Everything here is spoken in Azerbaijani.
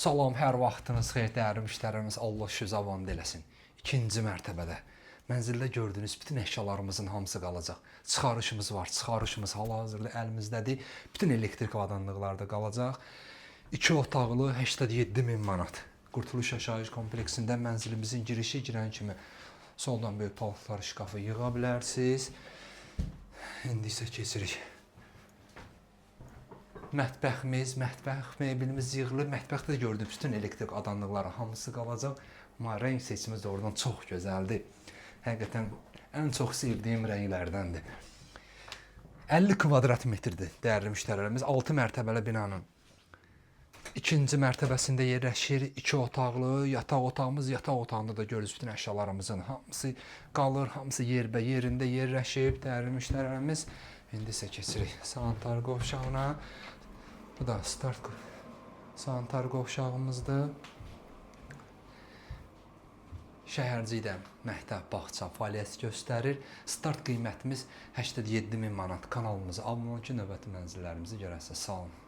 Salam, hər vaxtınız xeyir, dəyərli müştərimiz, Allah şüzavan eləsin. İkinci mərtəbədə mənzildə gördüyünüz bütün əşyalarımızın hamısı qalacaq. Çıxarışımız var, çıxarışımız hal-hazırda əlimizdədir. Bütün elektrik avadanlıqlarda qalacaq. 2 otaqlı 87 min manat. Qurtuluş Yaşayış kompleksində mənzilimizin girişi girən kimi soldan böyük paltar şkafı yığa bilərsiniz. İndi isə keçirik. Mətbəximiz, mətbəx meblimiz yığılır. Mətbəxdə gördüyünüz bütün elektrik adanlıqları hamısı qalacaq. Amma rəng seçimi də oradan çox gözəldir. Həqiqətən ən çox sevdiyim rənglərdəndir. 50 kvadrat metrdir dəyərli müştərilərimiz. 6 mərtəbəli binanın ikinci mərtəbəsində yerləşir. 2 otaqlı yataq otağımız. Yataq otağında da görürüz bütün əşyalarımızın hamısı qalır, hamısı yerində yerləşib dəyərli müştərilərimiz. İndi isə keçirik sanitar qovşağına. Bu da start sanitar qovşağımızdır. Şəhərcidə məktəb, bağça, fəaliyyət göstərir. Start qiymətimiz 87 min manat. Kanalımıza abunə olun ki, növbəti mənzillərimizi görəsiniz. Sağ olun.